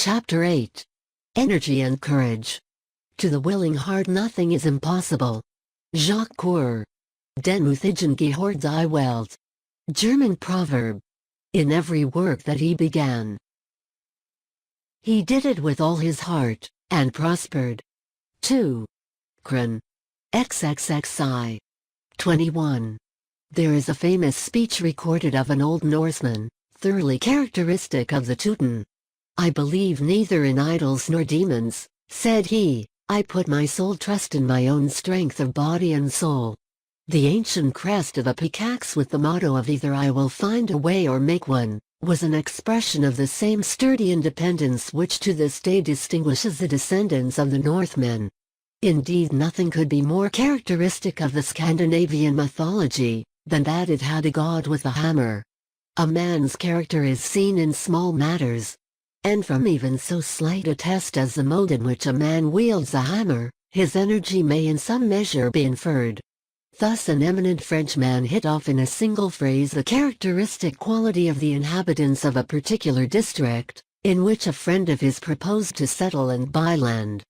Chapter 8. Energy and Courage. To the willing heart nothing is impossible. Jacques Coeur. Den Muthigen gehört die Welt. German proverb. In every work that he began, he did it with all his heart, and prospered. 2. Kren. XXXI. 21. There is a famous speech recorded of an old Norseman, thoroughly characteristic of the Teuton. "I believe neither in idols nor demons," said he, "I put my sole trust in my own strength of body and soul." The ancient crest of a pickaxe with the motto of either "I will find a way or make one," was an expression of the same sturdy independence which to this day distinguishes the descendants of the Northmen. Indeed, nothing could be more characteristic of the Scandinavian mythology than that it had a god with a hammer. A man's character is seen in small matters, and from even so slight a test as the mode in which a man wields a hammer, his energy may in some measure be inferred. Thus an eminent Frenchman hit off in a single phrase the characteristic quality of the inhabitants of a particular district, in which a friend of his proposed to settle and buy land.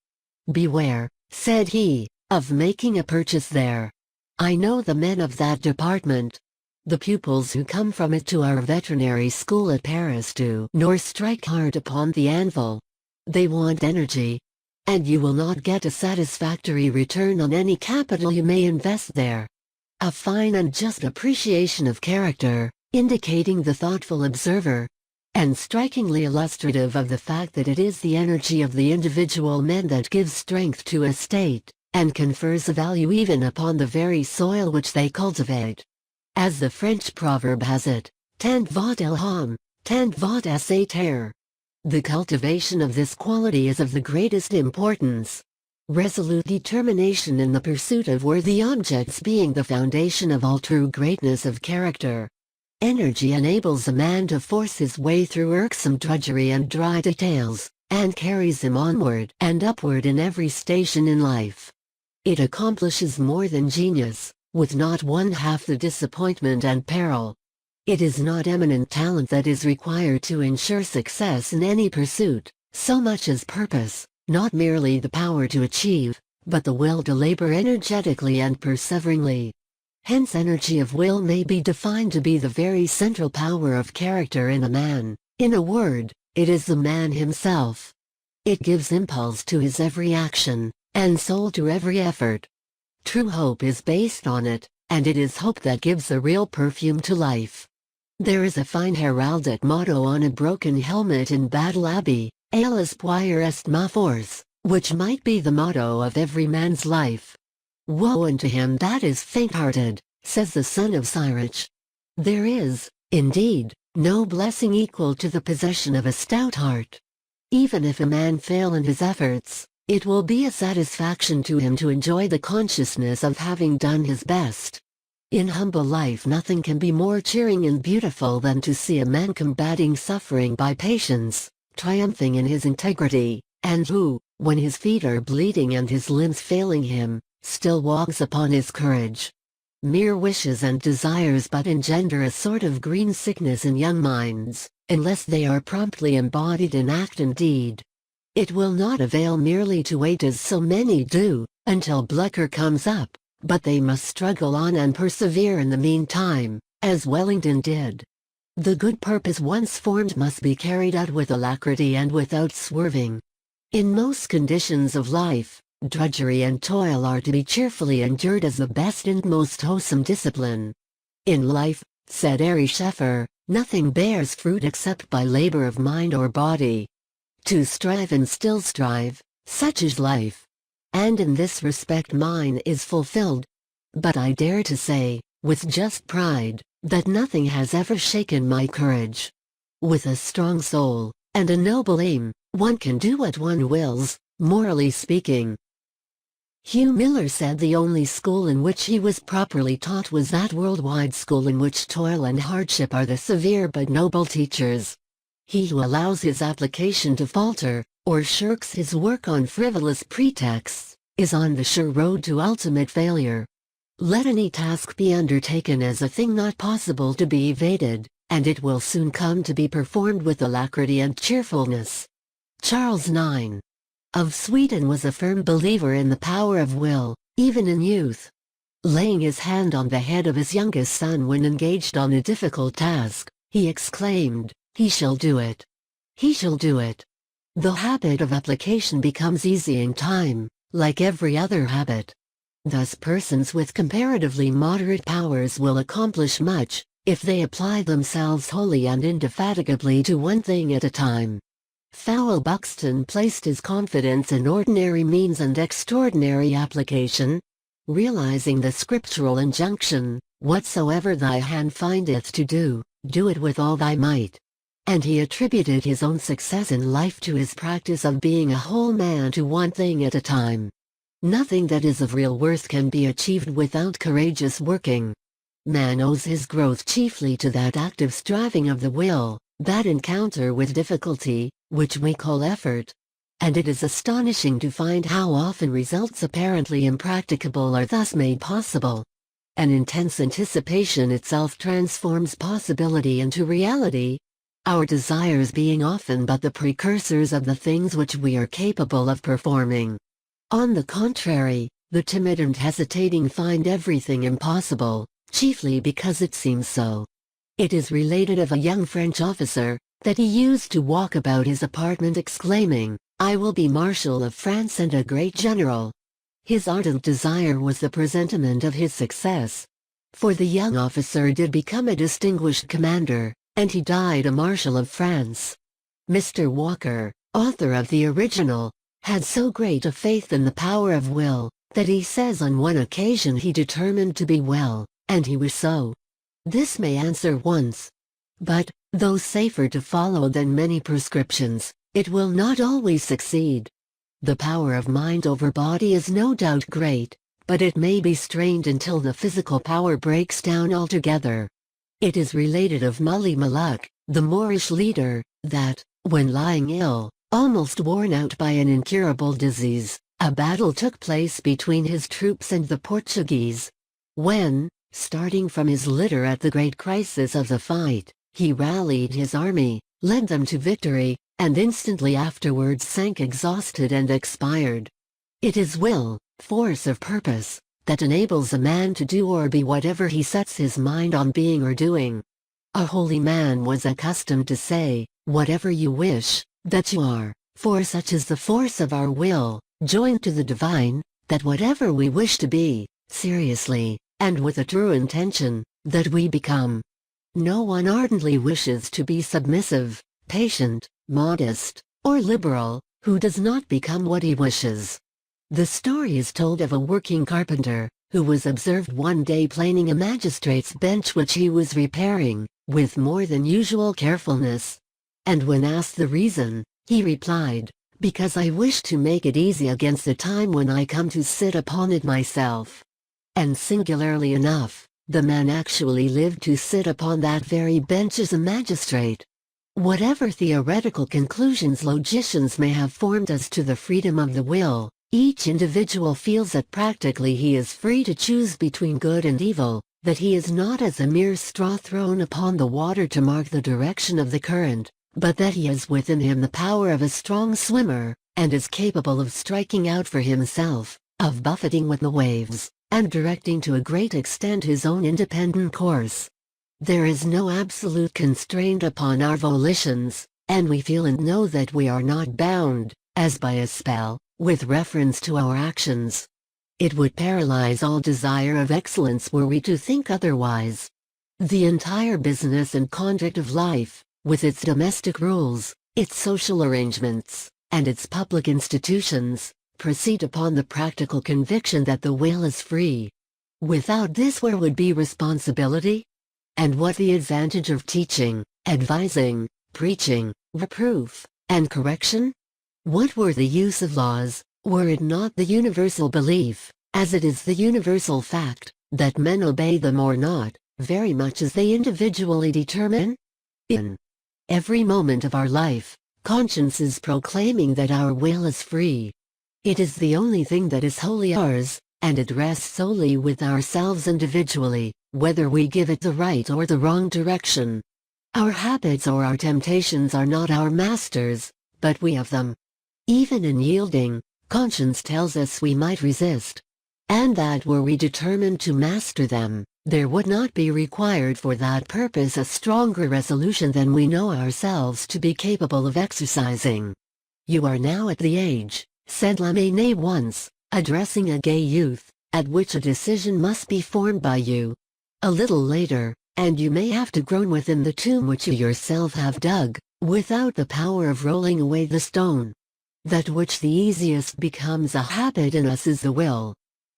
"Beware," said he, "of making a purchase there. I know the men of that department. The pupils who come from it to our veterinary school at Paris do nor strike hard upon the anvil. They want energy, and you will not get a satisfactory return on any capital you may invest there." A fine and just appreciation of character, indicating the thoughtful observer, and strikingly illustrative of the fact that it is the energy of the individual men that gives strength to a state, and confers a value even upon the very soil which they cultivate. As the French proverb has it, tant vaut l'homme, tant vaut sa terre. The cultivation of this quality is of the greatest importance. Resolute determination in the pursuit of worthy objects being the foundation of all true greatness of character. Energy enables a man to force his way through irksome drudgery and dry details, and carries him onward and upward in every station in life. It accomplishes more than genius, with not one half the disappointment and peril. It is not eminent talent that is required to ensure success in any pursuit, so much as purpose, not merely the power to achieve, but the will to labor energetically and perseveringly. Hence energy of will may be defined to be the very central power of character in a man. In a word, it is the man himself. It gives impulse to his every action, and soul to every effort. True hope is based on it, and it is hope that gives a real perfume to life. There is a fine heraldic motto on a broken helmet in Battle Abbey, "A l'espoir est ma force," which might be the motto of every man's life. "Woe unto him that is faint-hearted," says the son of Sirach. There is, indeed, no blessing equal to the possession of a stout heart. Even if a man fail in his efforts, it will be a satisfaction to him to enjoy the consciousness of having done his best. In humble life nothing can be more cheering and beautiful than to see a man combating suffering by patience, triumphing in his integrity, and who, when his feet are bleeding and his limbs failing him, still walks upon his courage. Mere wishes and desires but engender a sort of green sickness in young minds, unless they are promptly embodied in act and deed. It will not avail merely to wait as so many do, until Blucher comes up, but they must struggle on and persevere in the meantime, as Wellington did. The good purpose once formed must be carried out with alacrity and without swerving. In most conditions of life, drudgery and toil are to be cheerfully endured as the best and most wholesome discipline. "In life," said Ary Scheffer, "nothing bears fruit except by labor of mind or body. To strive and still strive, such is life. And in this respect mine is fulfilled. But I dare to say, with just pride, that nothing has ever shaken my courage. With a strong soul, and a noble aim, one can do what one wills, morally speaking." Hugh Miller said the only school in which he was properly taught was that worldwide school in which toil and hardship are the severe but noble teachers. He who allows his application to falter, or shirks his work on frivolous pretexts, is on the sure road to ultimate failure. Let any task be undertaken as a thing not possible to be evaded, and it will soon come to be performed with alacrity and cheerfulness. Charles IX of Sweden was a firm believer in the power of will, even in youth. Laying his hand on the head of his youngest son when engaged on a difficult task, he exclaimed, "He shall do it! He shall do it!" The habit of application becomes easy in time, like every other habit. Thus persons with comparatively moderate powers will accomplish much, if they apply themselves wholly and indefatigably to one thing at a time. Fowell Buxton placed his confidence in ordinary means and extraordinary application, realizing the scriptural injunction, "Whatsoever thy hand findeth to do, do it with all thy might." And he attributed his own success in life to his practice of being a whole man to one thing at a time. Nothing that is of real worth can be achieved without courageous working. Man owes his growth chiefly to that active striving of the will, that encounter with difficulty, which we call effort. And it is astonishing to find how often results apparently impracticable are thus made possible. An intense anticipation itself transforms possibility into reality, our desires being often but the precursors of the things which we are capable of performing. On the contrary, the timid and hesitating find everything impossible, chiefly because it seems so. It is related of a young French officer, that he used to walk about his apartment exclaiming, "I will be Marshal of France and a great general." His ardent desire was the presentiment of his success. For the young officer did become a distinguished commander, and he died a Marshal of France. Mr. Walker, author of the original, had so great a faith in the power of will, that he says on one occasion he determined to be well, and he was so. This may answer once. But, though safer to follow than many prescriptions, it will not always succeed. The power of mind over body is no doubt great, but it may be strained until the physical power breaks down altogether. It is related of Mully Maluck, the Moorish leader, that, when lying ill, almost worn out by an incurable disease, a battle took place between his troops and the Portuguese. When, starting from his litter at the great crisis of the fight, he rallied his army, led them to victory, and instantly afterwards sank exhausted and expired. It is will, force of purpose, that enables a man to do or be whatever he sets his mind on being or doing. A holy man was accustomed to say, "Whatever you wish, that you are," for such is the force of our will, joined to the divine, that whatever we wish to be, seriously, and with a true intention, that we become. No one ardently wishes to be submissive, patient, modest, or liberal, who does not become what he wishes. The story is told of a working carpenter, who was observed one day planing a magistrate's bench which he was repairing, with more than usual carefulness. And when asked the reason, he replied, "Because I wish to make it easy against the time when I come to sit upon it myself." And singularly enough, the man actually lived to sit upon that very bench as a magistrate. Whatever theoretical conclusions logicians may have formed as to the freedom of the will, each individual feels that practically he is free to choose between good and evil, that he is not as a mere straw thrown upon the water to mark the direction of the current, but that he has within him the power of a strong swimmer, and is capable of striking out for himself, of buffeting with the waves, and directing to a great extent his own independent course. There is no absolute constraint upon our volitions, and we feel and know that we are not bound, as by a spell, with reference to our actions. It would paralyze all desire of excellence were we to think otherwise. The entire business and conduct of life, with its domestic rules, its social arrangements, and its public institutions, proceed upon the practical conviction that the will is free. Without this where would be responsibility? And what the advantage of teaching, advising, preaching, reproof, and correction? What were the use of laws, were it not the universal belief, as it is the universal fact, that men obey them or not, very much as they individually determine? In every moment of our life, conscience is proclaiming that our will is free. It is the only thing that is wholly ours, and it rests solely with ourselves individually, whether we give it the right or the wrong direction. Our habits or our temptations are not our masters, but we have them. Even in yielding, conscience tells us we might resist, and that were we determined to master them, there would not be required for that purpose a stronger resolution than we know ourselves to be capable of exercising. "You are now at the age," said Lamennais once, addressing a gay youth, "at which a decision must be formed by you. A little later, and you may have to groan within the tomb which you yourself have dug, without the power of rolling away the stone. That which the easiest becomes a habit in us is the will.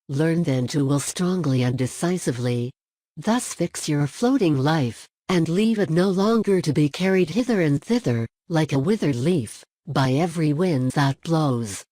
Learn then to will strongly and decisively. Thus fix your floating life, and leave it no longer to be carried hither and thither, like a withered leaf, by every wind that blows.